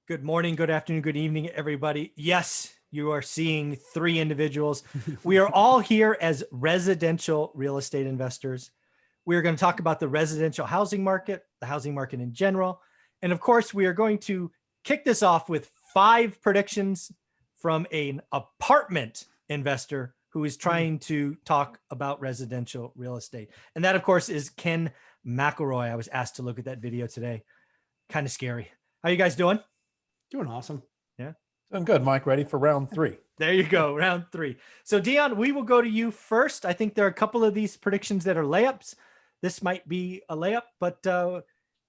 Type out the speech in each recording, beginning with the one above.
Good morning, good afternoon, good evening, everybody. Yes, you are seeing three individuals. We are all here as residential real estate investors. We're going to talk about the residential housing market, the housing market in general. And of course, we are going to kick this off with 5 predictions from an apartment investor who is trying to talk about residential real estate. And that, of course, is Ken McElroy. I was asked to look at that video today. Kind of scary. How you guys doing? Doing awesome. Yeah. I'm good, Mike. Ready for round 3. There you go. Round 3. So Dion, we will go to you first. I think there are a couple of these predictions that are layups. This might be a layup, but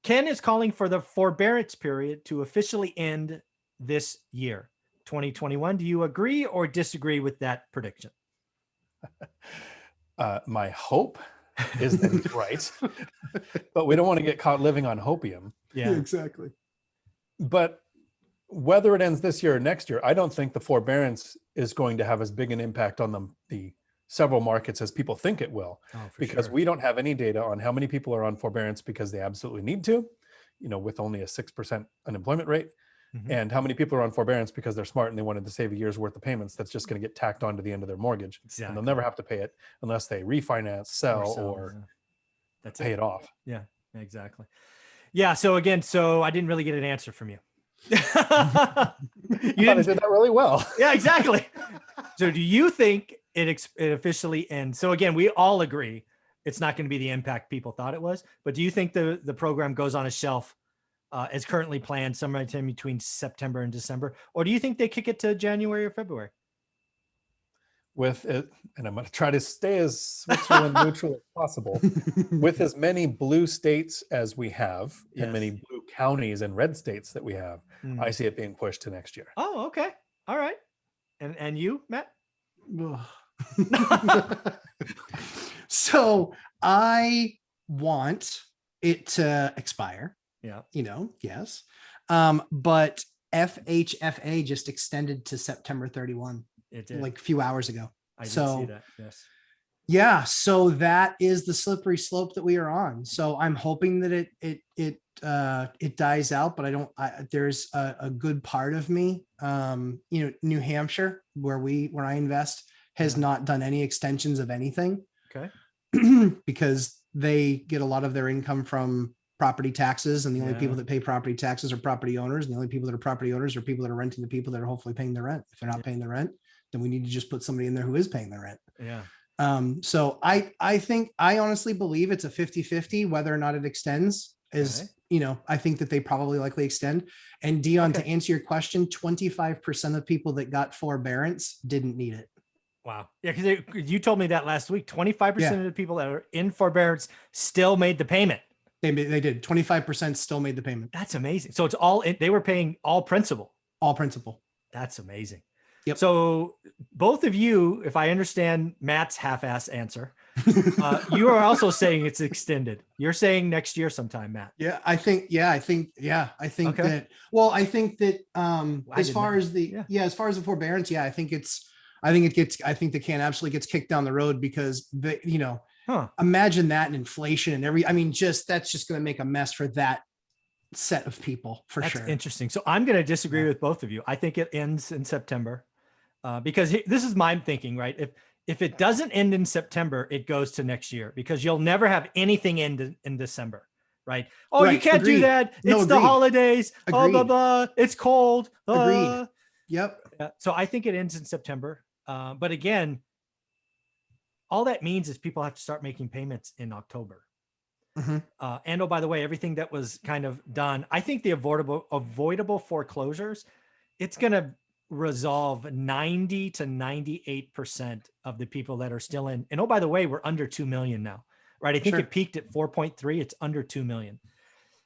Ken is calling for the forbearance period to officially end this year, 2021. Do you agree or disagree with that prediction? My hope is that he's right, but we don't want to get caught living on hopium. Yeah, exactly. But whether it ends this year or next year, I don't think the forbearance is going to have as big an impact on the several markets as people think it will, because we don't have any data on how many people are on forbearance because they absolutely need to, with only a 6% unemployment rate, and how many people are on forbearance because they're smart and they wanted to save a year's worth of payments that's just going to get tacked on to the end of their mortgage. Exactly. And they'll never have to pay it unless they refinance, sell, or that's pay it off. Yeah, exactly. Yeah. So again, I didn't really get an answer from you. You did that really well. Yeah, exactly. So do you think it officially ends? So again, we all agree it's not going to be the impact people thought it was, but do you think the program goes on a shelf as currently planned somewhere between September and December? Or do you think they kick it to January or February? With it, and I'm going to try to stay as Switzerland neutral as possible, with as many blue states as we have, and many blue counties and red states that we have, I see it being pushed to next year. Oh, okay. All right. And you, Matt? So I want it to expire. Yeah. Yes. But FHFA just extended to September 31. It did. Like a few hours ago. I did see that. Yes. Yeah. So that is the slippery slope that we are on. So I'm hoping that it dies out, but there's a good part of me, New Hampshire, where I invest, has not done any extensions of anything. Okay. Because they get a lot of their income from property taxes, and the only people that pay property taxes are property owners, and the only people that are property owners are people that are renting to people that are hopefully paying their rent. If they're not paying their rent, then we need to just put somebody in there who is paying their rent. Yeah. So I honestly believe it's a 50-50 whether or not it extends. I think that they probably likely extend. And Dion, to answer your question, 25% of people that got forbearance didn't need it. Wow. Yeah, because you told me that last week. 25% of the people that are in forbearance still made the payment. They did. 25% still made the payment. That's amazing. So it's all, they were paying all principal. All principal. That's amazing. Yep. So both of you, if I understand Matt's half-ass answer, you are also saying it's extended. You're saying next year sometime, Matt. I think that, well, I think that as far as the forbearance, I think the can absolutely gets kicked down the road, because imagine that and inflation and that's just going to make a mess for that set of people for sure. That's interesting. So I'm going to disagree with both of you. I think it ends in September because this is my thinking, right? If it doesn't end in September, it goes to next year, because you'll never have anything end in December, right? Oh, right. You can't do that. It's the holidays. Oh, blah, blah. It's cold. Agreed. Yep. So I think it ends in September. But again, all that means is people have to start making payments in October. And oh, by the way, everything that was kind of done, I think the avoidable foreclosures, it's going to resolve 90 to 98% of the people that are still in. And oh, by the way, we're under 2 million now, right? I think it peaked at 4.3. It's under 2 million.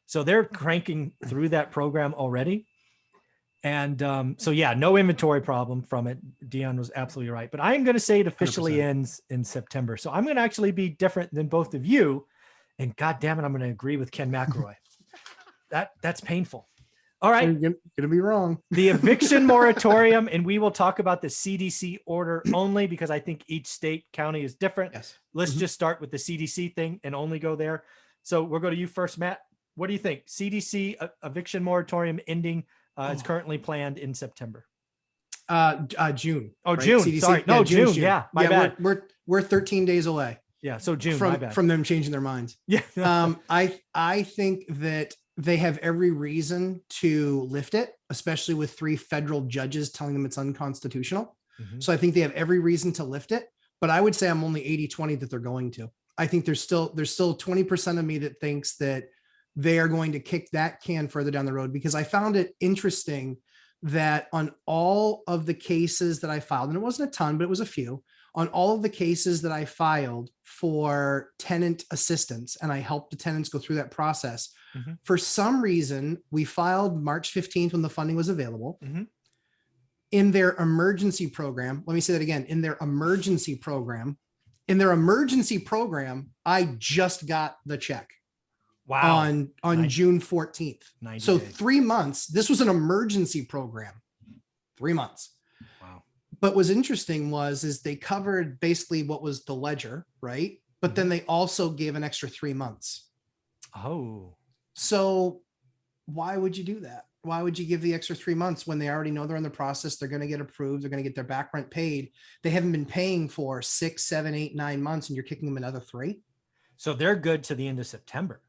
So they're cranking through that program already. And no inventory problem from it. Dion was absolutely right. But I'm going to say it officially 100%. Ends in September. So I'm going to actually be different than both of you. And God damn it, I'm going to agree with Ken McElroy. That's painful. All right. So you're going to be wrong. The eviction moratorium, and we will talk about the CDC order only, because I think each state, county is different. Yes. Let's just start with the CDC thing and only go there. So we'll go to you first, Matt. What do you think? CDC eviction moratorium ending It's currently planned in September. June. Oh, right? June. CDC. Sorry. No, June. Yeah, my bad. We're 13 days away. Yeah. So June, from them changing their minds. Yeah. I think that they have every reason to lift it, especially with 3 federal judges telling them it's unconstitutional. Mm-hmm. So I think they have every reason to lift it, but I would say I'm only 80-20 that they're going to. I think there's still 20% of me that thinks that they are going to kick that can further down the road, because I found it interesting that on all of the cases that I filed, and it wasn't a ton, but it was a few, on all of the cases that I filed for tenant assistance, and I helped the tenants go through that process. Mm-hmm. For some reason, we filed March 15th when the funding was available. Mm-hmm. In their emergency program, let me say that again, in their emergency program, I just got the check. Wow. On June 14th. So days. 3 months. This was an emergency program. 3 months. Wow. But what's interesting is they covered basically what was the ledger, right? But then they also gave an extra 3 months. Oh. So why would you do that? Why would you give the extra 3 months when they already know they're in the process? They're going to get approved. They're going to get their back rent paid. They haven't been paying for 6, 7, 8, 9 months, and you're kicking them another 3. So they're good to the end of September.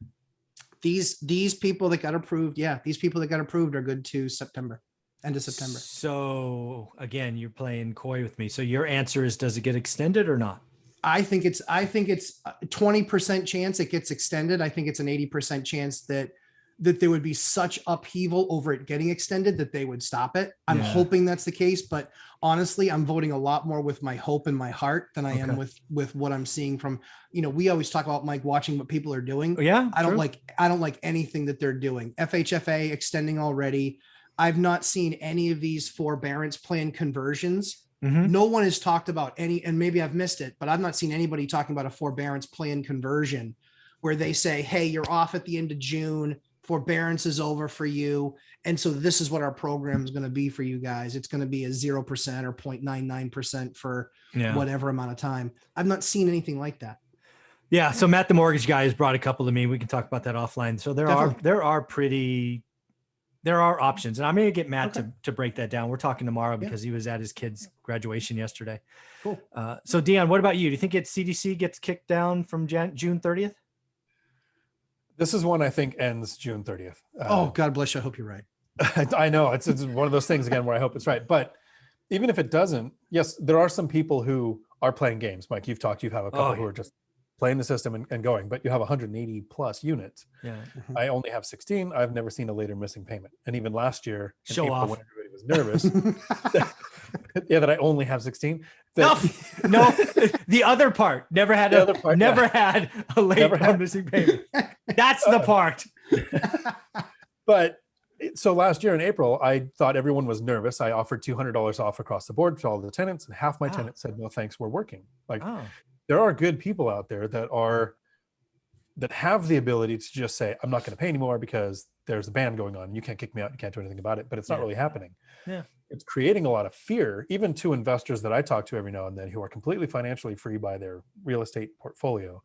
These people that got approved, these people that got approved are good to September, end of September. So again, you're playing coy with me. So your answer is, does it get extended or not? I think it's 20% chance it gets extended. I think it's an 80% chance that there would be such upheaval over it getting extended that they would stop it. I'm hoping that's the case, but honestly, I'm voting a lot more with my hope in my heart than I am with what I'm seeing from, we always talk about, Mike, watching what people are doing. Yeah. I don't like anything that they're doing. FHFA extending already. I've not seen any of these forbearance plan conversions. Mm-hmm. No one has talked about any, and maybe I've missed it, but I've not seen anybody talking about a forbearance plan conversion where they say, hey, you're off at the end of June. Forbearance is over for you. And so this is what our program is going to be for you guys. It's going to be a 0% or 0.99% for whatever amount of time. I've not seen anything like that. Yeah. So Matt, the mortgage guy, has brought a couple to me. We can talk about that offline. So there are options, and I'm going to get Matt to break that down. We're talking tomorrow because he was at his kid's graduation yesterday. Cool. So Dion, what about you? Do you think CDC gets kicked down from June 30th? This is one I think ends June 30th. Oh, God bless you. I hope you're right. I know it's one of those things again where I hope it's right. But even if it doesn't, yes, there are some people who are playing games. Mike, you have a couple who are just playing the system and going, but you have 180 plus units. Yeah. Mm-hmm. I only have 16. I've never seen a later missing payment. And even last year, in Show April, off when everybody was nervous, that I only have 16. No, the other part never had had a late missing payment. That's the part. But so last year in April, I thought everyone was nervous. I offered $200 off across the board to all the tenants, and half my tenants said, no, thanks, we're working. There are good people out there that have the ability to just say, I'm not going to pay anymore because there's a ban going on. You can't kick me out. You can't do anything about it, but it's not really happening. Yeah. It's creating a lot of fear, even to investors that I talk to every now and then who are completely financially free by their real estate portfolio,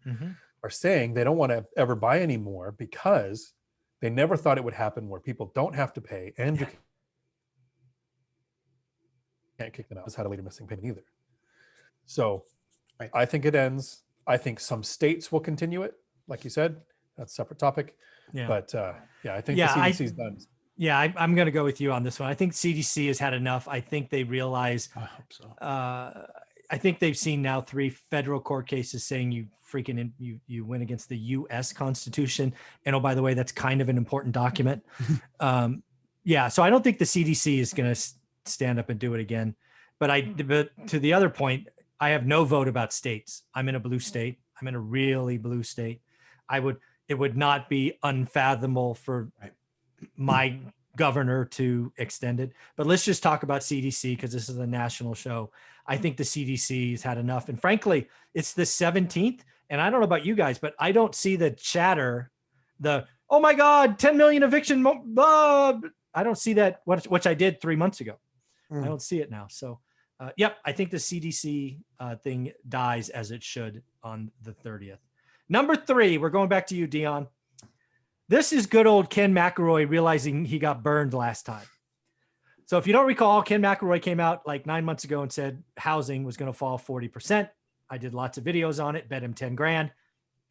are saying they don't want to ever buy anymore because they never thought it would happen where people don't have to pay and you can't kick them out. It's had a later missing payment either. So I think it ends. I think some states will continue it. Like you said, that's a separate topic. Yeah. But I think the CDC's done. Yeah, I'm going to go with you on this one. I think CDC has had enough. I think they realize. I hope so. I think they've seen now 3 federal court cases saying you went against the U.S. Constitution, and oh, by the way, that's kind of an important document. So I don't think the CDC is going to stand up and do it again. But to the other point, I have no vote about states. I'm in a blue state. I'm in a really blue state. It would not be unfathomable for my governor to extend it. But let's just talk about CDC because this is a national show. I think the CDC has had enough. And frankly, it's the 17th. And I don't know about you guys, but I don't see the chatter, oh my God, 10 million eviction. I don't see that, which I did 3 months ago. I don't see it now. So, I think the CDC thing dies as it should on the 30th. Number 3, we're going back to you, Dion. This is good old Ken McElroy realizing he got burned last time. So if you don't recall, Ken McElroy came out like 9 months ago and said housing was going to fall 40%. I did lots of videos on it, bet him 10 grand.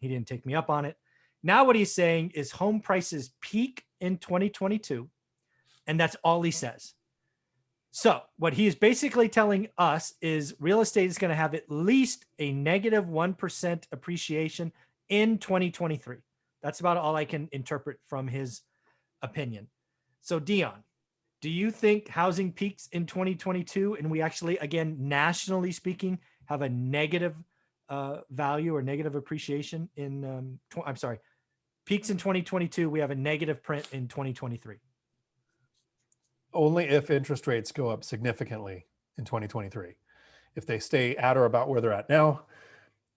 He didn't take me up on it. Now what he's saying is home prices peak in 2022. And that's all he says. So what he is basically telling us is real estate is going to have at least a negative 1% appreciation in 2023. That's about all I can interpret from his opinion. So Dion, do you think housing peaks in 2022 and we actually, again, nationally speaking, have a negative value or negative appreciation in, peaks in 2022, we have a negative print in 2023? Only if interest rates go up significantly in 2023. If they stay at or about where they're at now,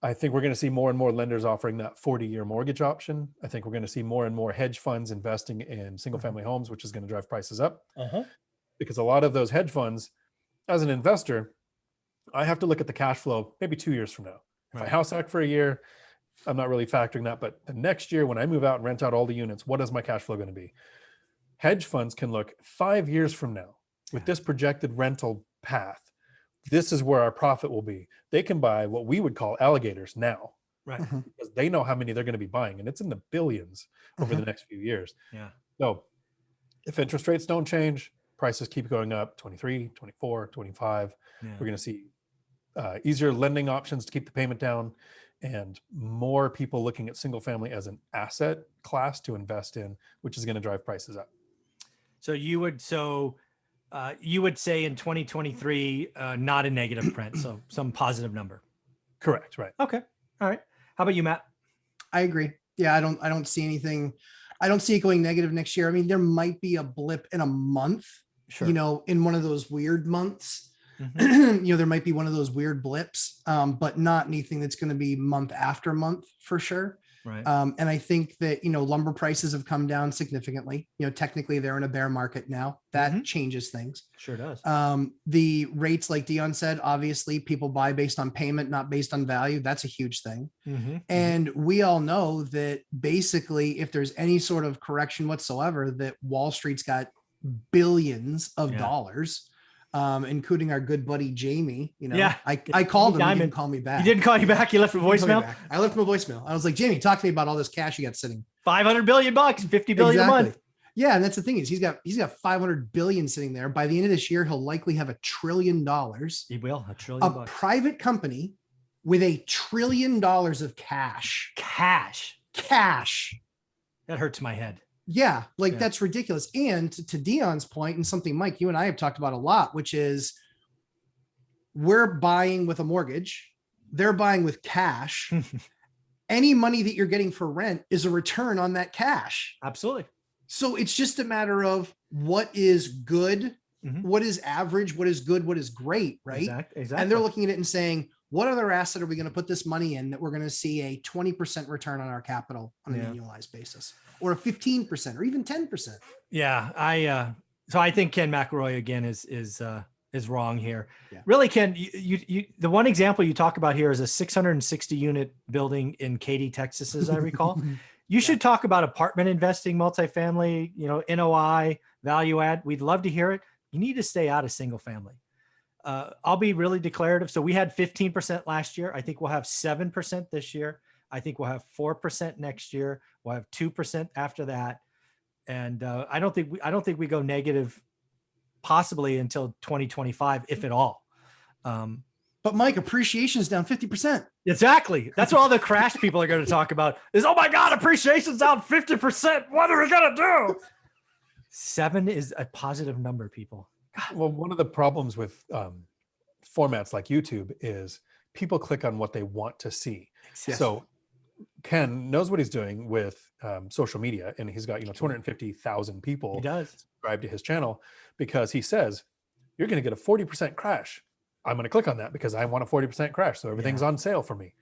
I think we're going to see more and more lenders offering that 40-year mortgage option. I think we're going to see more and more hedge funds investing in single-family homes, which is going to drive prices up. Because a lot of those hedge funds, as an investor, I have to look at the cash flow maybe 2 years from now. If I house hack for a year, I'm not really factoring that. But the next year, when I move out and rent out all the units, what is my cash flow going to be? Hedge funds can look 5 years from now with this projected rental path. This is where our profit will be. They can buy what we would call alligators now, because they know how many they're going to be buying, and it's in the billions over the next few years. So if interest rates don't change, prices keep going up, 23, 24, 25, we're going to see easier lending options to keep the payment down, and more people looking at single family as an asset class to invest in, which is going to drive prices up. So you would say in 2023, not a negative print, so some positive number. Correct. Right. Okay. All right. How about you, Matt? I agree. Yeah, I don't see anything. I don't see it going negative next year. I mean, there might be a blip in a month, in one of those weird months. There might be one of those weird blips, but not anything that's going to be month after month for sure. Right. And I think that, lumber prices have come down significantly. Technically they're in a bear market now. That changes things. Sure does. The rates, like Dion said, obviously people buy based on payment, not based on value. That's a huge thing. And we all know that basically if there's any sort of correction whatsoever, that Wall Street's got billions of dollars. Including our good buddy Jamie. I called him. He didn't call me back. He didn't call you back. You left a voicemail. I left him a voicemail. I was like, Jamie, talk to me about all this cash you got sitting. $500 billion, $50 billion a month. Yeah, and that's the thing is he's got 500 billion sitting there. By the end of this year, he'll likely have $1 trillion. He will $1 trillion. A private company with $1 trillion of cash. Cash. That hurts my head. Yeah, that's ridiculous. And to Dion's point, and something, Mike, you and I have talked about a lot, which is we're buying with a mortgage. They're buying with cash. Any money that you're getting for rent is a return on that cash. Absolutely. So it's just a matter of what is good, what is average, what is good, what is great, right? Exactly. And they're looking at it and saying, what other asset are we going to put this money in that we're going to see a 20% return on our capital on an annualized basis, or a 15% or even 10%? Yeah. So I think Ken McElroy again is wrong here. Yeah. Really, Ken, you the one example you talk about here is a 660 unit building in Katy, Texas, as I recall. You should talk about apartment investing, multifamily, NOI, value add. We'd love to hear it. You need to stay out of single family. I'll be really declarative. So we had 15% last year. I think we'll have 7% this year. I think we'll have 4% next year. We'll have 2% after that. And I don't think we go negative possibly until 2025, if at all. But Mike, appreciation is down 50%. Exactly. That's what all the crash people are going to talk about is, oh my God, appreciation's down 50%. What are we going to do? 7 is a positive number, people. God. Well, one of the problems with formats like YouTube is people click on what they want to see. Yes. So Ken knows what he's doing with social media, and he's got 250,000 people subscribe to his channel because he says you're going to get a 40% crash. I'm going to click on that because I want a 40% crash. So everything's on sale for me.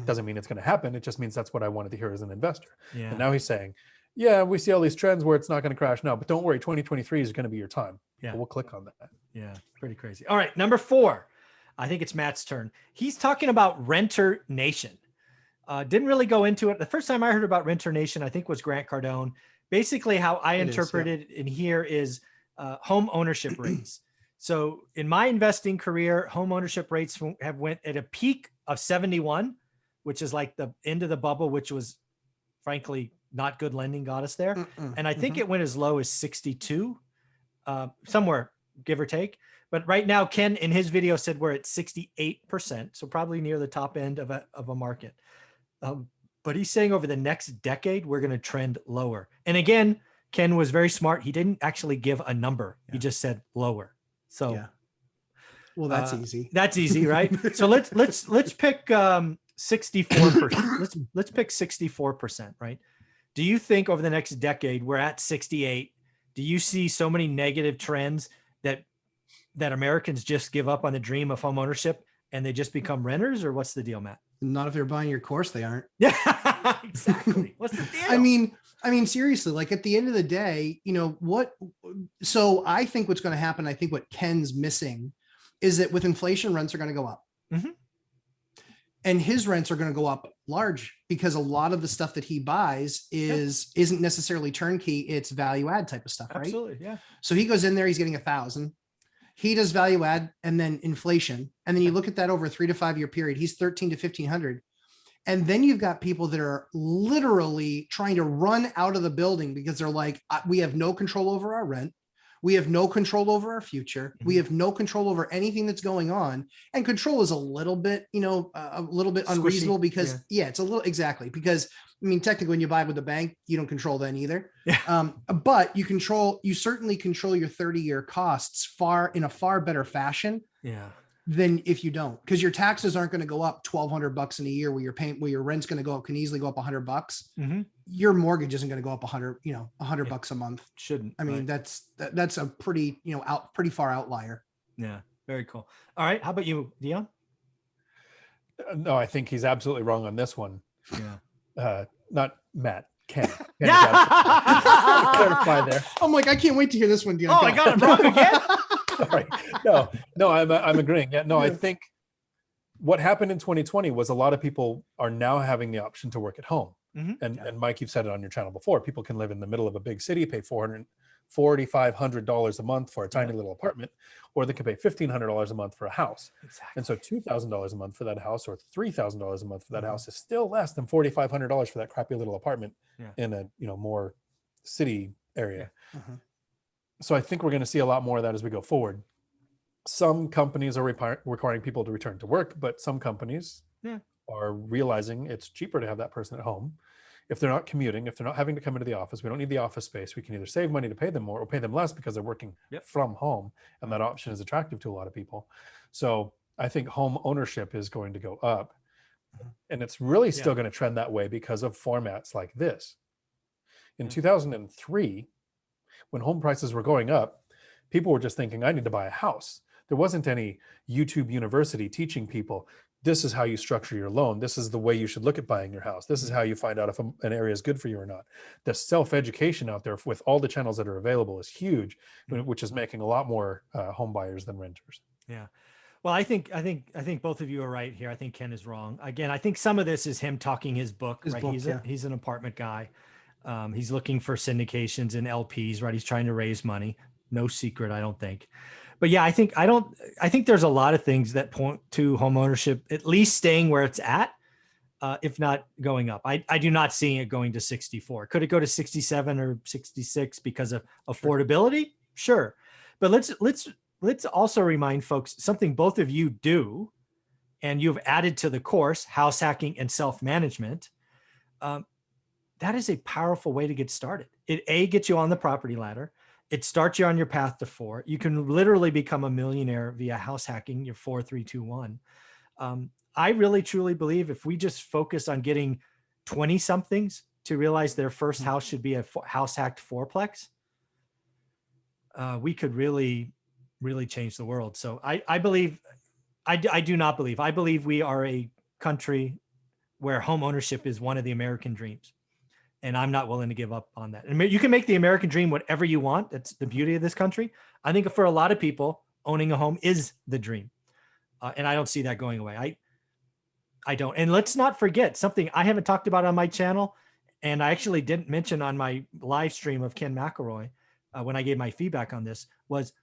Doesn't mean it's going to happen. It just means that's what I wanted to hear as an investor. And now he's saying, yeah, we see all these trends where it's not going to crash now, but don't worry, 2023 is going to be your time. Yeah, we'll click on that. Yeah, pretty crazy. All right, number 4. I think it's Matt's turn. He's talking about Renter Nation. Didn't really go into it. The first time I heard about Renter Nation, I think was Grant Cardone. Basically, how I interpreted in here is home ownership rates. So in my investing career, home ownership rates have went at a peak of 71, which is like the end of the bubble, which was frankly not good lending got us there. And I think it went as low as 62, somewhere give or take. But right now, Ken in his video said we're at 68%. So probably near the top end of a market. But he's saying over the next decade, we're going to trend lower. And again, Ken was very smart. He didn't actually give a number. He just said lower. So, well, that's easy. That's easy, right? So let's pick 64%. Let's pick 64%, right? Do you think over the next decade we're at 68? Do you see so many negative trends that Americans just give up on the dream of home ownership and they just become renters, or what's the deal, Matt? Not if they're buying your course, they aren't. Yeah, exactly. What's the deal? I mean, seriously, like at the end of the day, so I think what's going to happen, I think what Ken's missing is that with inflation, rents are going to go up. And his rents are going to go up large because a lot of the stuff that he buys isn't necessarily turnkey. It's value add type of stuff, right? Absolutely. Yeah. So he goes in there, he's getting 1,000. He does value add and then inflation. And then you look at that over a 3 to 5 year period, he's 1,300 to 1,500. And then you've got people that are literally trying to run out of the building because they're like, we have no control over our rent. We have no control over our future. We have no control over anything that's going on. And control is a little bit, a little bit unreasonable because it's a little, exactly. Because I mean, technically when you buy with the bank, you don't control that either. But you certainly control your 30-year costs in a far better fashion. Than if you don't, because your taxes aren't going to go up $1,200 in a year where your rent's going to go up, can easily go up $100. Your mortgage isn't going to go up $100 a month. Shouldn't. I mean, that's a pretty, pretty far outlier. Yeah. Very cool. All right. How about you, Dion? No, I think he's absolutely wrong on this one. Not Matt. Ken. Clarify there. I'm like, I can't wait to hear this one, Dion. Oh, I got it wrong again. Sorry. No, I'm agreeing. Yeah, no, I think what happened in 2020 was a lot of people are now having the option to work at home. And Mike, you've said it on your channel before. People can live in the middle of a big city, pay $4,500 a month for a tiny little apartment, or they could pay $1,500 a month for a house. And so $2,000 a month for that house, or $3,000 a month for that house, is still less than $4,500 for that crappy little apartment in a more city area. So I think we're going to see a lot more of that as we go forward. Some companies are requiring people to return to work, but some companies are realizing it's cheaper to have that person at home. If they're not commuting, if they're not having to come into the office, we don't need the office space. We can either save money to pay them more or pay them less because they're working from home. And that option is attractive to a lot of people. So I think home ownership is going to go up. And it's really still going to trend that way because of formats like this. In 2003, when home prices were going up, people were just thinking, I need to buy a house. There wasn't any YouTube University teaching people, this is how you structure your loan. This is the way you should look at buying your house. This is how you find out if an area is good for you or not. The self-education out there with all the channels that are available is huge, which is making a lot more home buyers than renters. Yeah. Well, I think both of you are right here. I think Ken is wrong. Again, I think some of this is him talking his book, right? He's an apartment guy. He's looking for syndications and LPs, right? He's trying to raise money. No secret, I don't think. But yeah, I think there's a lot of things that point to home ownership at least staying where it's at, if not going up. I do not see it going to 64. Could it go to 67 or 66 because of affordability? Sure. But let's also remind folks something both of you do, and you've added to the course, house hacking and self-management. That is a powerful way to get started. It gets you on the property ladder. It starts you on your path to 4. You can literally become a millionaire via house hacking your 4, 3, 2, 1. I really truly believe if we just focus on getting 20 somethings to realize their first house should be a house hacked fourplex, we could really, really change the world. So I believe we are a country where home ownership is one of the American dreams. And I'm not willing to give up on that. And you can make the American dream whatever you want. That's the beauty of this country. I think for a lot of people, owning a home is the dream. And I don't see that going away. I don't. And let's not forget something I haven't talked about on my channel, and I actually didn't mention on my live stream of Ken McElroy. when I gave my feedback on this was,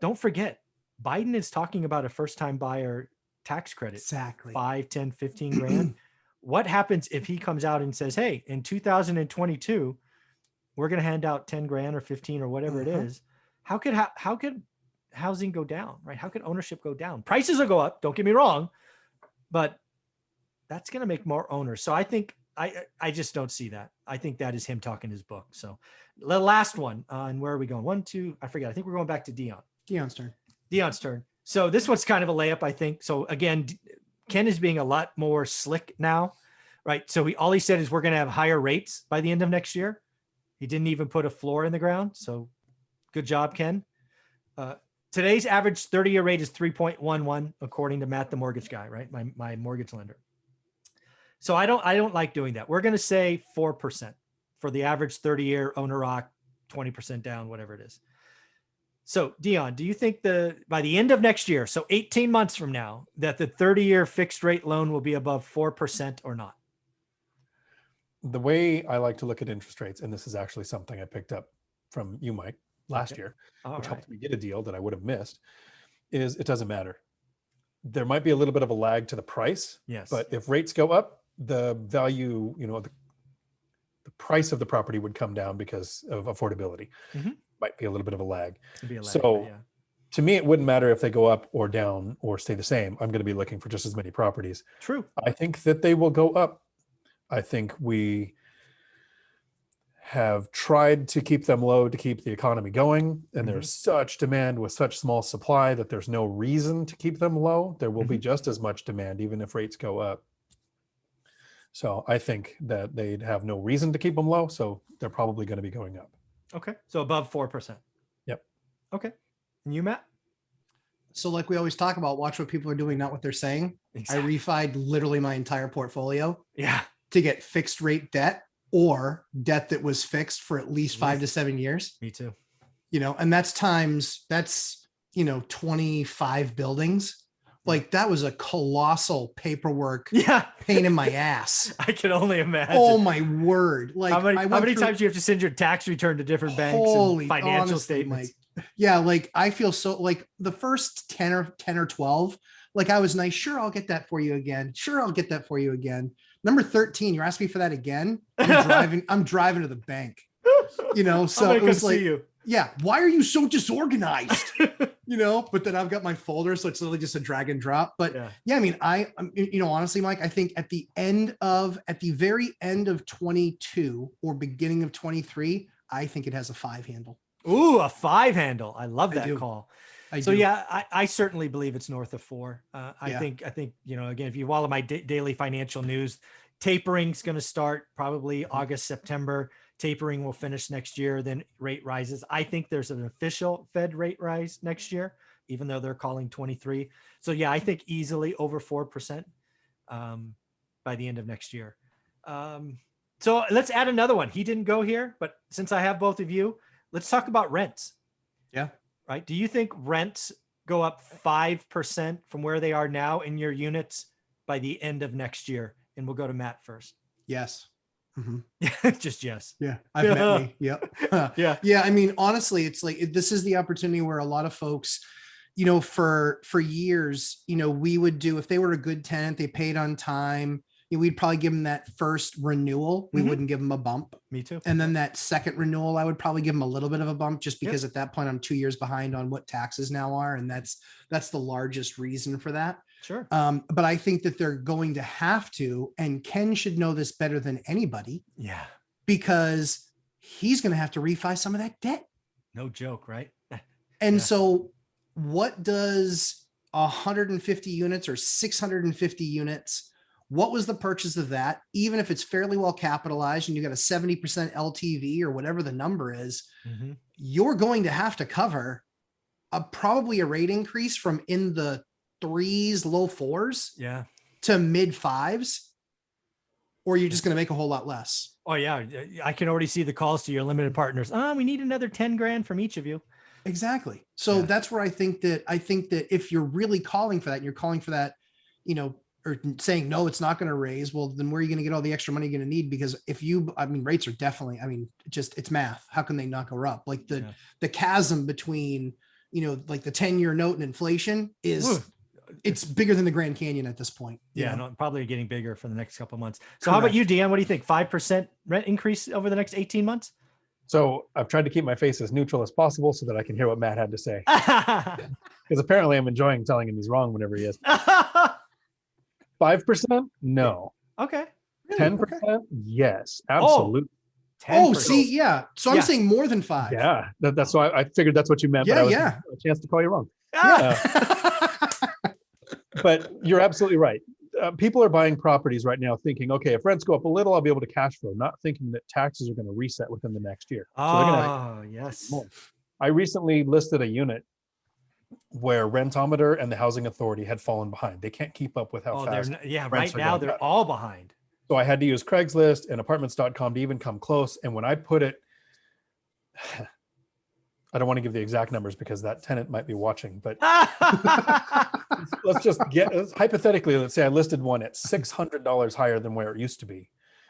don't forget, Biden is talking about a first-time buyer tax credit. Exactly. 5, 10, 15 grand. What happens if he comes out and says, hey, in 2022, we're going to hand out 10 grand or 15 or whatever it is. How could housing go down, right? How could ownership go down? Prices will go up. Don't get me wrong, but that's going to make more owners. So I think I just don't see that. I think that is him talking his book. So the last one, and where are we going? 1, 2, I forget. I think we're going back to Dion's turn. Dion's turn. So this one's kind of a layup, I think. So again, Ken is being a lot more slick now, right? So all he said is we're going to have higher rates by the end of next year. He didn't even put a floor in the ground. So good job, Ken. Today's average 30-year rate is 3.11, according to Matt, the mortgage guy, right? My mortgage lender. So I don't like doing that. We're going to say 4% for the average 30-year owner rock, 20% down, whatever it is. So Dion, do you think by the end of next year, so 18 months from now, that the 30-year fixed rate loan will be above 4% or not? The way I like to look at interest rates, and this is actually something I picked up from you, Mike, last year, which helped me get a deal that I would have missed, is it doesn't matter. There might be a little bit of a lag to the price, yes, but if rates go up, the value, the price of the property would come down because of affordability. Might be a little bit of a lag. To me, it wouldn't matter if they go up or down or stay the same. I'm going to be looking for just as many properties. True. I think that they will go up. I think we have tried to keep them low to keep the economy going. And there's such demand with such small supply that there's no reason to keep them low. There will be just as much demand, even if rates go up. So I think that they'd have no reason to keep them low. So they're probably going to be going up. Okay. So above 4%. Yep. Okay. And you, Matt? So like we always talk about, watch what people are doing, not what they're saying. Exactly. I refied literally my entire portfolio. Yeah. To get fixed rate debt or debt that was fixed for at least 5 to 7 years. Me too. And that's 25 buildings. Like that was a colossal paperwork pain in my ass. I can only imagine. Oh my word. Like how many times do you have to send your tax return to different banks and financial statements? Yeah. Like I feel so like the first 10 or 12, like I was nice. Sure. I'll get that for you again. Sure. I'll get that for you again. Number 13, you're asking me for that again. I'm driving to the bank, so it was like, yeah. Why are you so disorganized? But then I've got my folder. So it's literally just a drag and drop. But yeah, I mean, honestly, Mike, I think at the very end of 22 or beginning of 23, I think it has a 5 handle. Ooh, a 5 handle. I love that call. I certainly believe it's north of 4. I think, again, if you follow my daily financial news, tapering's going to start probably August, September. Tapering will finish next year. Then rate rises. I think there's an official Fed rate rise next year, even though they're calling 23. So yeah, I think easily over 4% by the end of next year. So let's add another one. He didn't go here, but since I have both of you, let's talk about rents. Yeah. Right. Do you think rents go up 5% from where they are now in your units by the end of next year? And we'll go to Matt first. Yes. Just yes. Yeah. I've met me. Yep. Yeah. I mean, honestly, it's like, this is the opportunity where a lot of folks, for years, we would do, if they were a good tenant, they paid on time, we'd probably give them that first renewal. We wouldn't give them a bump. Me too. And then that second renewal, I would probably give them a little bit of a bump just because at that point I'm 2 years behind on what taxes now are. And that's the largest reason for that. Sure. But I think that they're going to have to, and Ken should know this better than anybody. Yeah. Because he's going to have to refi some of that debt. No joke, right? And so what does 150 units or 650 units, what was the purchase of that? Even if it's fairly well capitalized and you got a 70% LTV or whatever the number is, you're going to have to cover probably a rate increase from in the 3s, low 4s to mid 5s, or you're just going to make a whole lot less. Oh yeah. I can already see the calls to your limited partners. We need another 10 grand from each of you. Exactly. So that's where I think that if you're really calling for that, and you're calling for that, saying, no, it's not going to raise. Well, then where are you going to get all the extra money you're going to need? Because rates are definitely, it's math. How can they not go up? Like the chasm between, like the 10-year note and inflation it's bigger than the Grand Canyon at this point. Yeah, no, probably getting bigger for the next couple of months. So Correct. How about you, Deanne? What do you think? 5% rent increase over the next 18 months? So I've tried to keep my face as neutral as possible so that I can hear what Matt had to say. Because apparently I'm enjoying telling him he's wrong whenever he is. 5%? No. Okay. 10%? Okay. Yes, absolutely. Oh, see, yeah. So I'm saying more than 5. Yeah, that's why I figured that's what you meant. Yeah, but I was a chance to call you wrong. Yeah. But you're absolutely right. People are buying properties right now thinking, okay, if rents go up a little, I'll be able to cash flow, not thinking that taxes are going to reset within the next year. Yes. More. I recently listed a unit where Rentometer and the Housing Authority had fallen behind. They can't keep up with how fast. Right now they're all behind. So I had to use Craigslist and apartments.com to even come close. And when I put it, I don't want to give the exact numbers because that tenant might be watching, but hypothetically, let's say I listed one at $600 higher than where it used to be.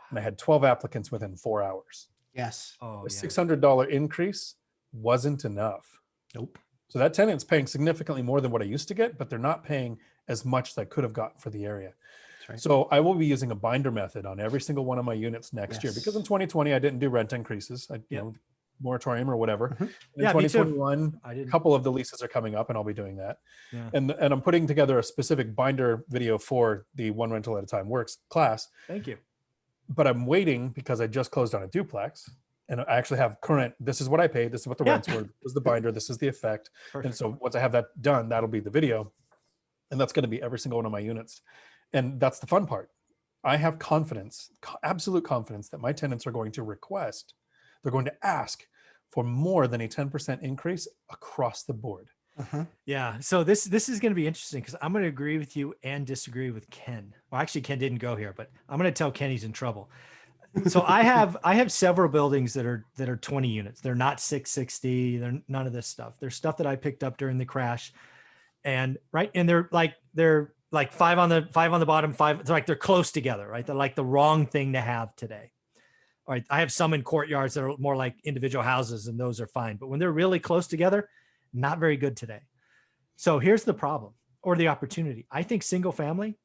And I had 12 applicants within 4 hours. Yes. A $600 increase wasn't enough. Nope. So that tenant's paying significantly more than what I used to get, but they're not paying as much as I could have gotten for the area. Right. So I will be using a binder method on every single one of my units next year, because in 2020, I didn't do rent increases. Moratorium or whatever. Mm-hmm. In 2021, a couple of the leases are coming up and I'll be doing that. Yeah. And I'm putting together a specific binder video for the One Rental at a Time Works class. Thank you. But I'm waiting because I just closed on a duplex and I actually have current, this is what I paid, this is what the rents were, this is the binder, this is the effect. Perfect. And so once I have that done, that'll be the video. And that's going to be every single one of my units. And that's the fun part. I have confidence, absolute confidence that my tenants are going to request, they're going to ask for more than a 10% increase across the board. Uh-huh. Yeah. So this is going to be interesting because I'm going to agree with you and disagree with Ken. Well, actually, Ken didn't go here, but I'm going to tell Ken he's in trouble. So I have several buildings that are 20 units. They're not 660. They're none of this stuff. They're stuff that I picked up during the crash, and they're like 5 on the bottom, 5. It's like they're close together, right? They're like the wrong thing to have today. All right, I have some in courtyards that are more like individual houses, and those are fine. But when they're really close together, not very good today. So here's the problem or the opportunity. I think single family,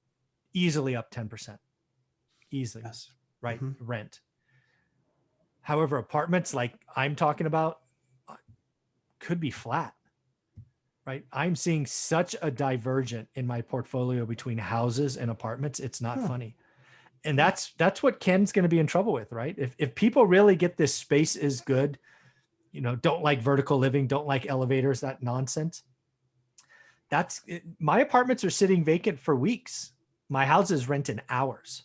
easily up 10%. Easily, yes. Right? Mm-hmm. Rent. However, apartments like I'm talking about could be flat, right? I'm seeing such a divergent in my portfolio between houses and apartments. It's not funny. And that's what Ken's going to be in trouble with, right? If people really get this space is good, don't like vertical living, don't like elevators, that nonsense. That's it. My apartments are sitting vacant for weeks. My houses rent in hours.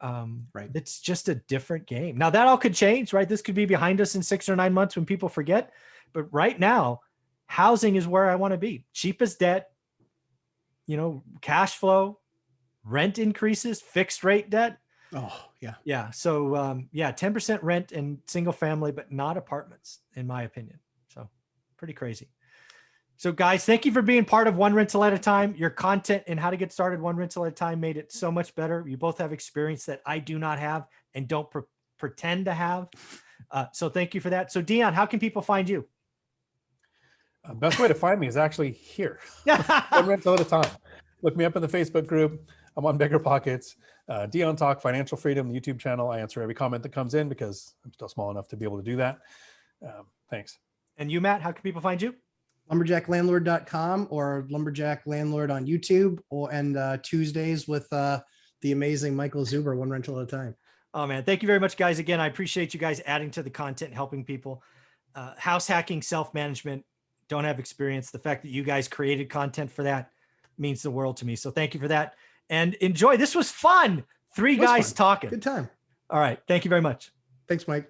Right. It's just a different game. Now that all could change, right? This could be behind us in 6 or 9 months when people forget. But right now, housing is where I want to be. Cheapest debt, cash flow, rent increases, fixed rate debt. Oh, yeah. Yeah. So, 10% rent in single family, but not apartments, in my opinion. So pretty crazy. So guys, thank you for being part of One Rental at a Time. Your content and how to get started one rental at a time made it so much better. You both have experience that I do not have and don't pretend to have. So thank you for that. So Dion, how can people find you? Best way to find me is actually here. One Rental at a Time. Look me up in the Facebook group. I'm on Bigger Pockets. Dion Talk, Financial Freedom, the YouTube channel. I answer every comment that comes in because I'm still small enough to be able to do that. Thanks. And you, Matt, how can people find you? lumberjacklandlord.com or Lumberjack Landlord on YouTube, and Tuesdays with the amazing Michael Zuber, One Rental at a Time. Oh man, thank you very much, guys. Again, I appreciate you guys adding to the content, helping people. House hacking, self-management, don't have experience. The fact that you guys created content for that means the world to me. So thank you for that. And enjoy. This was fun. 3 guys talking. Good time. All right. Thank you very much. Thanks, Mike.